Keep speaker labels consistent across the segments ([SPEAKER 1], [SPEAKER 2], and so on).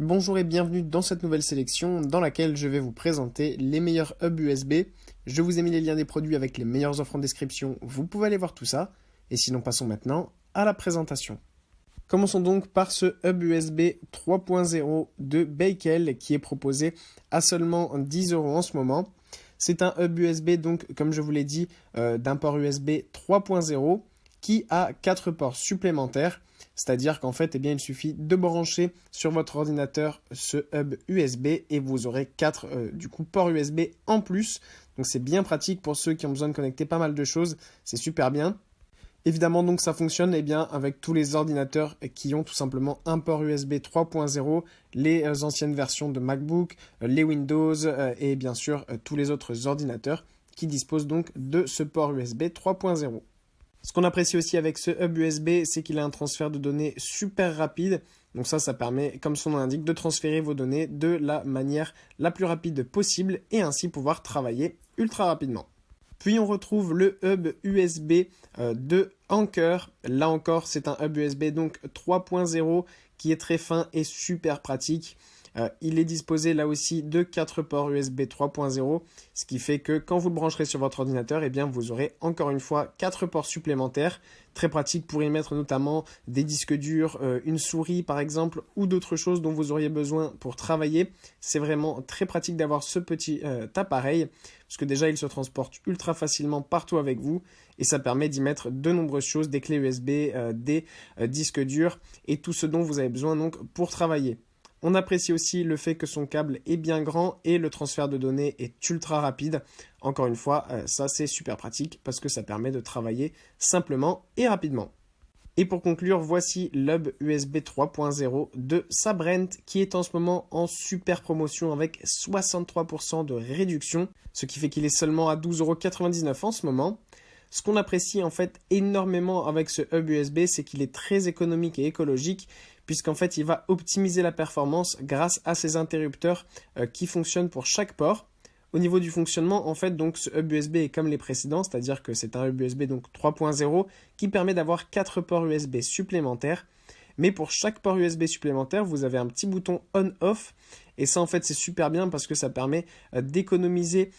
[SPEAKER 1] Bonjour et bienvenue dans cette nouvelle sélection dans laquelle je vais vous présenter les meilleurs hubs USB. Je vous ai mis les liens des produits avec les meilleures offres en description, vous pouvez aller voir tout ça. Et sinon passons maintenant à la présentation. Commençons donc par ce hub USB 3.0 de Bakel qui est proposé à seulement 10 € en ce moment. C'est un hub USB donc comme je vous l'ai dit d'un port USB 3.0 qui a 4 ports supplémentaires. C'est-à-dire qu'en fait, il suffit de brancher sur votre ordinateur ce hub USB et vous aurez 4 ports USB en plus. Donc c'est bien pratique pour ceux qui ont besoin de connecter pas mal de choses, c'est super bien. Évidemment, donc ça fonctionne avec tous les ordinateurs qui ont tout simplement un port USB 3.0, les anciennes versions de MacBook, les Windows et bien sûr tous les autres ordinateurs qui disposent donc de ce port USB 3.0. Ce qu'on apprécie aussi avec ce hub USB, c'est qu'il a un transfert de données super rapide. Donc ça permet, comme son nom l'indique, de transférer vos données de la manière la plus rapide possible et ainsi pouvoir travailler ultra rapidement. Puis on retrouve le hub USB de Anker. Là encore, c'est un hub USB donc 3.0 qui est très fin et super pratique. Il est disposé là aussi de 4 ports USB 3.0, ce qui fait que quand vous le brancherez sur votre ordinateur, vous aurez encore une fois 4 ports supplémentaires. Très pratique pour y mettre notamment des disques durs, une souris par exemple, ou d'autres choses dont vous auriez besoin pour travailler. C'est vraiment très pratique d'avoir ce petit appareil, parce que déjà il se transporte ultra facilement partout avec vous, et ça permet d'y mettre de nombreuses choses, des clés USB, des disques durs, et tout ce dont vous avez besoin donc pour travailler. On apprécie aussi le fait que son câble est bien grand et le transfert de données est ultra rapide. Encore une fois, ça c'est super pratique parce que ça permet de travailler simplement et rapidement. Et pour conclure, voici l'hub USB 3.0 de Sabrent qui est en ce moment en super promotion avec 63% de réduction, ce qui fait qu'il est seulement à 12,99 € en ce moment. Ce qu'on apprécie en fait énormément avec ce hub USB, c'est qu'il est très économique et écologique, puisqu'en fait il va optimiser la performance grâce à ces interrupteurs qui fonctionnent pour chaque port. Au niveau du fonctionnement, en fait, donc ce hub USB est comme les précédents, c'est-à-dire que c'est un hub USB donc 3.0 qui permet d'avoir 4 ports USB supplémentaires. Mais pour chaque port USB supplémentaire, vous avez un petit bouton on-off. Et ça, en fait, c'est super bien parce que ça permet d'économiser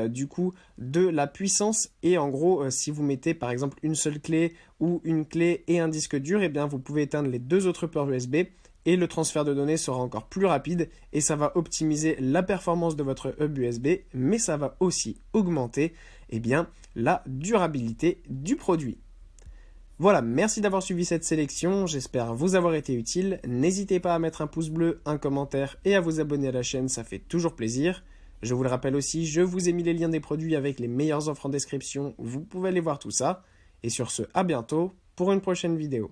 [SPEAKER 1] du coup de la puissance. Et en gros, si vous mettez par exemple une seule clé ou une clé et un disque dur, vous pouvez éteindre les 2 autres ports USB et le transfert de données sera encore plus rapide. Et ça va optimiser la performance de votre hub USB, mais ça va aussi augmenter la durabilité du produit. Voilà, merci d'avoir suivi cette sélection, j'espère vous avoir été utile. N'hésitez pas à mettre un pouce bleu, un commentaire et à vous abonner à la chaîne, ça fait toujours plaisir. Je vous le rappelle aussi, je vous ai mis les liens des produits avec les meilleures offres en description, vous pouvez aller voir tout ça. Et sur ce, à bientôt pour une prochaine vidéo.